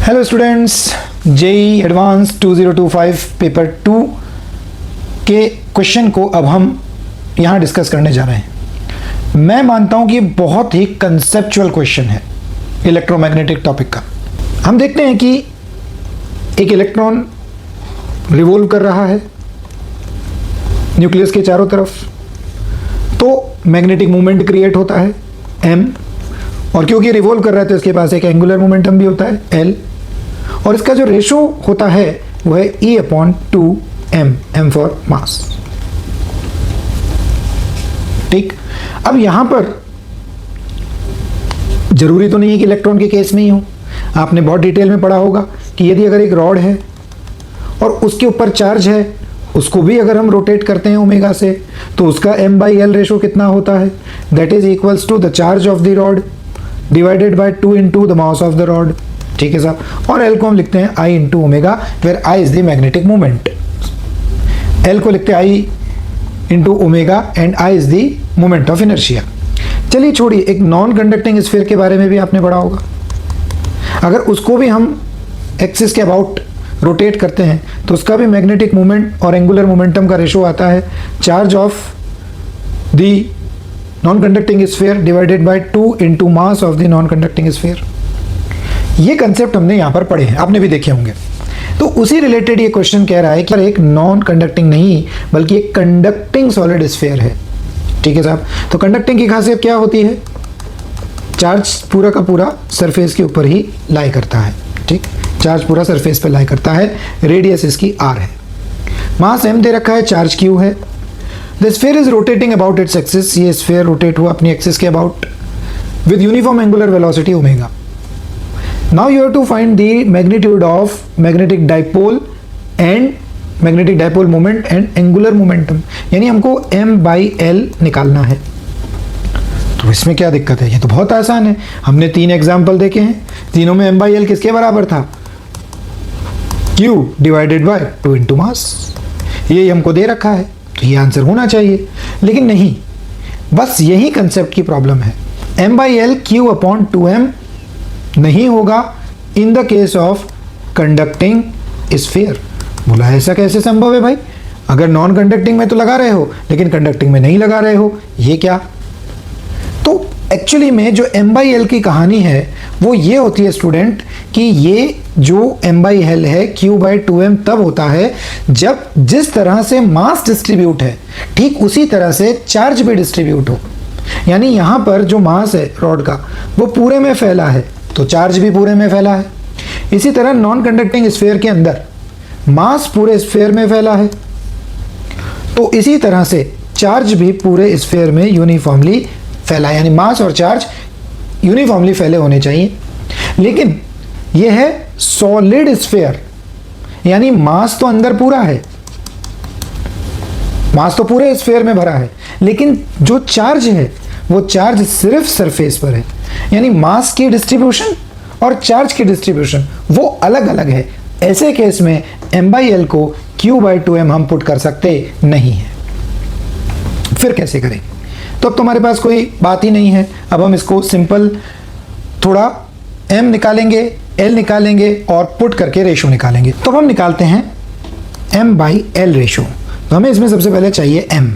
Hello students, JEE advance 2025 paper 2 के question को अब हम यहाँ डिस्कस करने जा रहे हैं। मैं मानता हूँ कि बहुत ही कंसेप्चुअल क्वेश्चन है इलेक्ट्रोमैग्नेटिक टॉपिक का। हम देखते हैं कि एक इलेक्ट्रॉन रिवॉल्व कर रहा है न्यूक्लियस के चारों तरफ, तो मैग्नेटिक मोमेंट क्रिएट होता है m, और क्योंकि रिवॉल्व कर रहा है तो इसके पास एक एंगुलर मोमेंटम भी होता है l, और इसका जो रेशो होता है वो है E/2m, m फॉर मास। ठीक, अब यहां पर जरूरी तो नहीं है कि इलेक्ट्रॉन के केस में ही हो। आपने बहुत डिटेल में पढ़ा होगा कि यदि अगर एक रॉड है और उसके ऊपर चार्ज है, उसको भी अगर हम रोटेट करते हैं ओमेगा से, तो उसका m/l रेशो कितना होता है, that is equals to the charge of the rod divided by 2 into the mass of the rod. ठीक है साहब, और l को हम लिखते हैं I into omega, where I is the magnetic moment. l को लिखते हैं I into omega and I is the moment of inertia. चलिए छोड़िए, एक नॉन कंडक्टिंग स्फीयर के बारे में भी आपने पढ़ा होगा। अगर उसको भी हम एक्सिस के अबाउट रोटेट करते हैं तो उसका भी मैग्नेटिक मोमेंट और एंगुलर मोमेंटम का रेशो आता है charge of the non conducting sphere divided by 2 into mass of the non conducting sphere. ये कंसेप्ट हमने यहाँ पर पढ़े हैं, आपने भी देखे होंगे। तो उसी रिलेटेड ये क्वेश्चन कह रहा है कि एक नॉन कंडक्टिंग नहीं बल्कि एक कंडक्टिंग सॉलिड स्फीयर है। ठीक है साहब, तो कंडक्टिंग की खासियत क्या होती है, चार्ज पूरा का पूरा सरफेस के ऊपर ही लाई करता है। ठीक, चार्ज पूरा सरफेस पे लाई करता है, रेडियस इसकी r है, मास m दे रखा है, चार्ज q है। The sphere is rotating about its axis, ये स्फीयर रोटेट हुआ अपनी एक्सिस के about with uniform angular velocity omega. Now you have to find the magnitude of magnetic dipole and magnetic dipole moment and angular momentum, यानी हमको m/l निकालना है। तो इसमें क्या दिक्कत है, ये तो बहुत आसान है। हमने 3 एग्जाम्पल देखे हैं, तीनों में m/l किसके बराबर था, q divided by 2 into mass. ये हमको दे रखा है तो ये आंसर होना चाहिए, लेकिन नहीं, बस यही कंसेप्ट की प्रॉब्लम है। m/l q/2m नहीं होगा in the case of conducting sphere. बोला ऐसा कैसे संभव है भाई, अगर नॉन कंडक्टिंग में तो लगा रहे हो लेकिन कंडक्टिंग में नहीं लगा रहे हो, ये क्या। तो एक्चुअली में जो m/l की कहानी है वो ये होती है स्टूडेंट कि ये जो m/l है q/2m तब होता है जब जिस तरह से मास डिस्ट्रीब्यूट है ठीक उसी तरह से चार्ज भी डिस्ट्रीब्यूट हो। यानी यहाँ पर जो मास है रॉड का वो पूरे में फैला है तो चार्ज भी पूरे में फैला है। इसी तरह नॉन कंडक्टिंग स्फीयर के अंदर मास पूरे स्फीयर में फैला है, तो इसी तरह से चार्ज भी पूरे स्फीयर में यूनिफॉर्मली फैला है, यानी मास और चार्ज यूनिफॉर्मली फैले होने चाहिए। लेकिन यह है सॉलिड स्फीयर, यानी मास तो अंदर पूरा है, मास तो पूरे स्फीयर में भरा है, लेकिन जो चार्ज है वो चार्ज सिर्फ सरफेस पर है, यानी मास की डिस्ट्रीब्यूशन और चार्ज की डिस्ट्रीब्यूशन वो अलग अलग है। ऐसे केस में m/l को q/2m हम पुट कर सकते नहीं है। फिर कैसे करें, तो अब तुम्हारे पास कोई बात ही नहीं है। अब हम इसको सिंपल थोड़ा m निकालेंगे, l निकालेंगे और पुट करके रेशो निकालेंगे। तो हम निकालते हैं m/l रेशो। तो हमें इसमें सबसे पहले चाहिए m।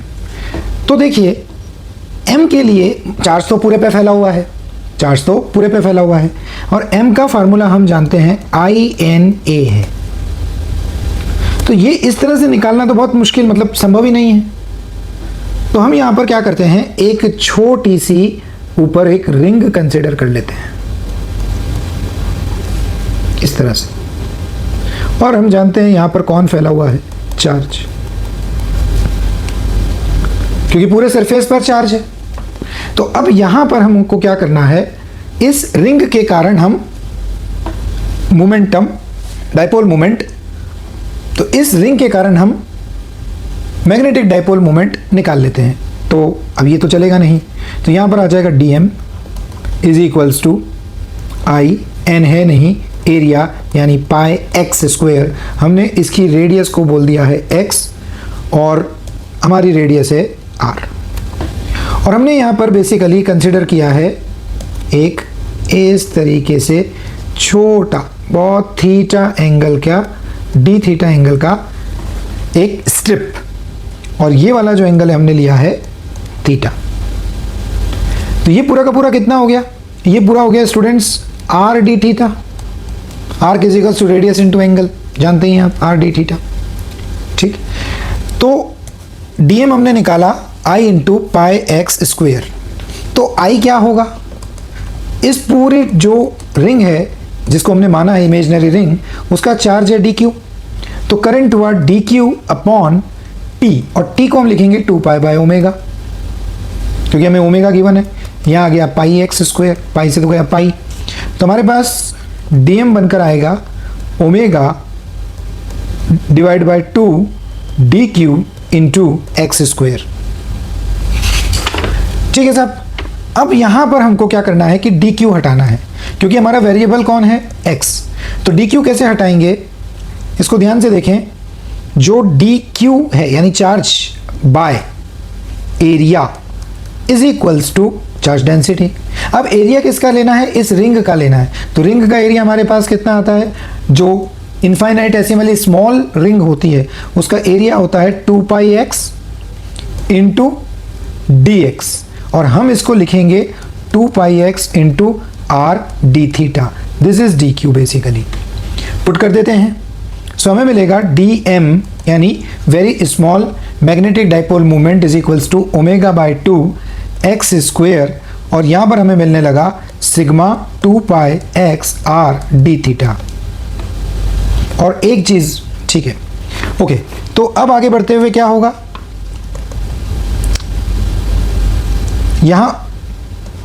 तो देखिए m के लिए चार्ज तो पूरे पे फैला हुआ है, चार्ज तो पूरे पे फैला हुआ है, और m का फार्मूला हम जानते हैं INA है। तो ये इस तरह से निकालना तो बहुत मुश्किल, मतलब संभव ही नहीं है। तो हम यहाँ पर क्या करते हैं, एक छोटी सी ऊपर एक रिंग कंसीडर कर लेते हैं इस तरह से, और हम जानते हैं यहाँ पर कौन फैला हुआ है, चार्ज, क्योंकि पूरे सरफेस पर चार्ज है। तो अब यहां पर हमको क्या करना है, इस रिंग के कारण हम मोमेंटम, डाइपोल मोमेंट, तो इस रिंग के कारण हम मैग्नेटिक डाइपोल मोमेंट निकाल लेते हैं। तो अब ये तो चलेगा नहीं, तो यहां पर आ जाएगा dm is equals to I, n है नहीं, एरिया यानी पाई x स्क्वायर। हमने इसकी रेडियस को बोल दिया है x और हमारी रेडियस है r, और हमने यहाँ पर बेसिकली कंसिडर किया है एक इस तरीके से छोटा बहुत थीटा एंगल का, डी थीटा एंगल का एक स्ट्रिप, और ये वाला जो एंगल है हमने लिया है थीटा। तो ये पूरा का पूरा कितना हो गया? ये पूरा हो गया students R D theta. R is equals to radius into angle, जानते ही आप, आर डी थीटा। ठीक, तो डीएम हमने निकाला आई इंटू पाई एक्स स्क्वेयर। तो आई क्या होगा? इस पूरे जो रिंग है जिसको हमने माना है इमेजिनरी रिंग, उसका चार्ज है डी क्यू। तो करंट हुआ डी क्यू अपॉन टी, और टी को हम लिखेंगे 2 पाई बाय ओमेगा, क्योंकि हमें ओमेगा गिवन है। यहाँ आ गया पाई एक्स स्क्वेयर, पाई से तो गया पाई, तो हमारे पास डीएम बनकर आएगा omega divide by 2 D Q into x square. ठीक है साहब, अब यहां पर हमको क्या करना है कि डी क्यू हटाना है, क्योंकि हमारा वेरिएबल कौन है? एक्स। तो डी क्यू कैसे हटाएंगे, इसको ध्यान से देखें। जो डी क्यू है यानी charge by area is equals to charge density. अब एरिया किसका लेना है? इस रिंग का लेना है। तो रिंग का एरिया हमारे पास कितना आता है? जो इनफाइनाइटेसिमली स्मॉल रिंग होती है उसका एरिया होता है 2 pi x into d x, और हम इसको लिखेंगे 2 pi x into r D theta. This is d q basically. Put कर देते हैं, सो हमें मिलेगा डी एम यानी very small magnetic dipole movement is equals to omega by 2 x square, और यहाँ पर हमें मिलने लगा sigma 2 pi x r D theta. और एक चीज, ठीक है, ओके, तो अब आगे बढ़ते हुए क्या होगा? यहां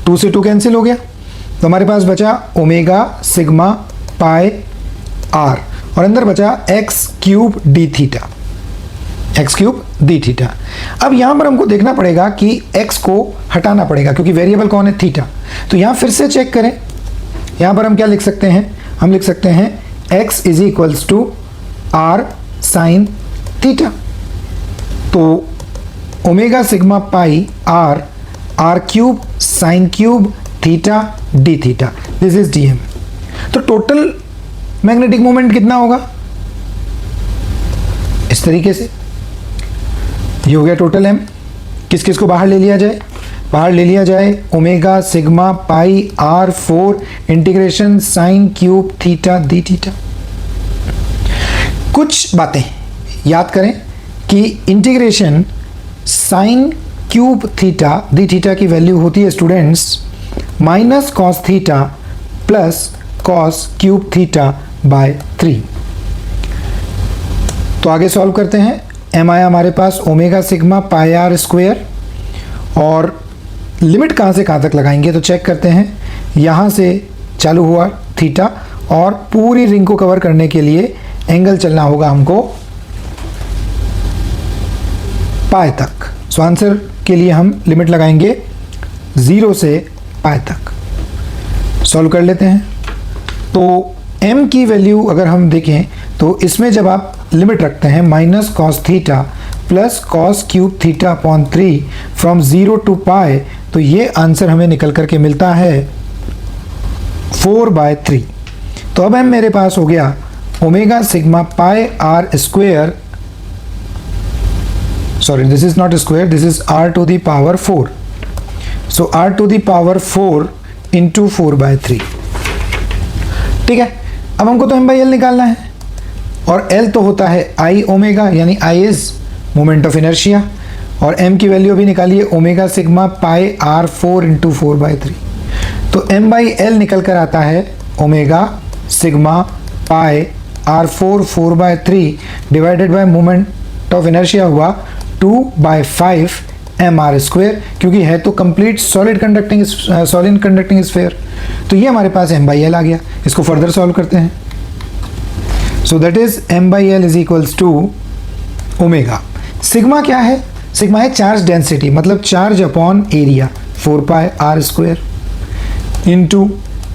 2 से 2 कैंसिल हो गया, तो हमारे पास बचा ओमेगा सिग्मा पाई आर, और अंदर बचा x cube D theta, x cube D theta. अब यहां पर हमको देखना पड़ेगा कि एक्स को हटाना पड़ेगा, क्योंकि वेरिएबल कौन है? थीटा। तो यहां फिर से चेक करें, यहां पर हम क्या लिख सकते हैं? हम लिख सकते हैं x is equals to r sine theta. तो omega sigma pi r, r cube sine cube theta d theta, this is d m. तो टोटल मैग्नेटिक मोमेंट कितना होगा? इस तरीके से ये हो गया टोटल एम। किस किस को बाहर ले लिया जाए? बाहर ले लिया जाए omega sigma pi are 4 integration sine cube theta d theta. कुछ बातें याद करें कि integration sine cube theta d theta की वैल्यू होती है students minus cos theta plus cos cube theta by 3। तो आगे सॉल्व करते हैं। एम आया हमारे पास omega sigma pi are square, और लिमिट कहाँ से कहाँ तक लगाएंगे तो चेक करते हैं। यहाँ से चालू हुआ थीटा, और पूरी रिंग को कवर करने के लिए एंगल चलना होगा हमको पाई तक। सो आंसर के लिए हम लिमिट लगाएंगे 0 से पाई तक। सॉल्व कर लेते हैं। तो m की वैल्यू अगर हम देखें तो इसमें जब आप लिमिट रखते हैं minus cos theta plus cos cube theta upon 3 from 0 to pi, तो ये आंसर हमें निकल करके मिलता है 4/3। तो अब m मेरे पास हो गया omega sigma pi are square, sorry this is not square, this is r to the power 4। So r to the power 4 into 4/3। ठीक है, अब हमको तो m/l निकालना है, और l तो होता है i ओमेगा यानी i is moment of inertia, और m की वैल्यू अभी निकालिए omega sigma pi are 4 into 4/3। तो m/l निकल कर आता है omega sigma pi R 4/3 divided by moment of inertia हुआ 2/5 mr², क्योंकि है तो कंप्लीट सॉलिड कंडक्टिंग स्फीयर। तो ये हमारे पास m/l आ गया। इसको फर्दर सॉल्व करते हैं। So that is m/l is equals to omega. Sigma क्या है? सिग्मा है चार्ज डेंसिटी, मतलब charge upon area 4 pi are square into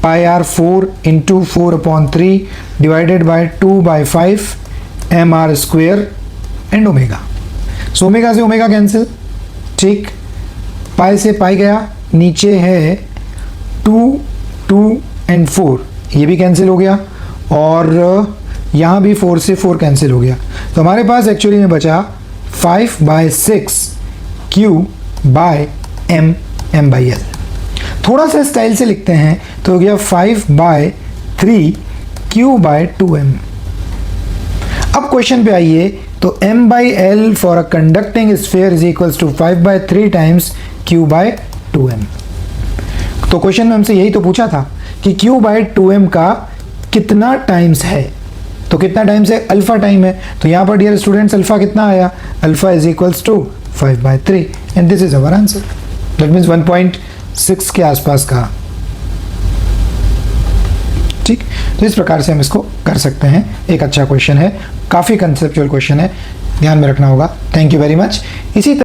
pi are 4 into 4/3 divided by 2/5 mr² and omega. So omega से omega cancel, ठीक, pi से पाई गया, नीचे है 2, 2 एंड 4, ये भी कैंसिल हो गया, और यहाँ भी 4 से 4 कैंसिल हो गया, तो हमारे पास एक्चुअली में बचा 5/6 Q बाय M/L। थोड़ा सा स्टाइल से लिखते हैं तो हो गया 5/3 Q बाय 2M। अब क्वेश्चन पे आइए, तो M/L for a conducting sphere is equals to 5/3 times Q by 2M। तो क्वेश्चन में हमसे यही तो पूछा था कि Q बाय 2M का कितना टाइम्स है, तो कितना टाइम्स है, अल्फा टाइम है, तो यहाँ पर डियर स्टूडेंट्स अल्फा कितना आया, alpha is equals to 5/3 and this is our answer. That means 1.6 के आसपास का। ठीक, तो इस प्रकार से हम इसको कर सकते हैं। एक अच्छा क्वेश्चन है, काफ़ी कंसेप्चुअल क्वेश्चन है, ध्यान में रखना होगा। Thank you very much. इसी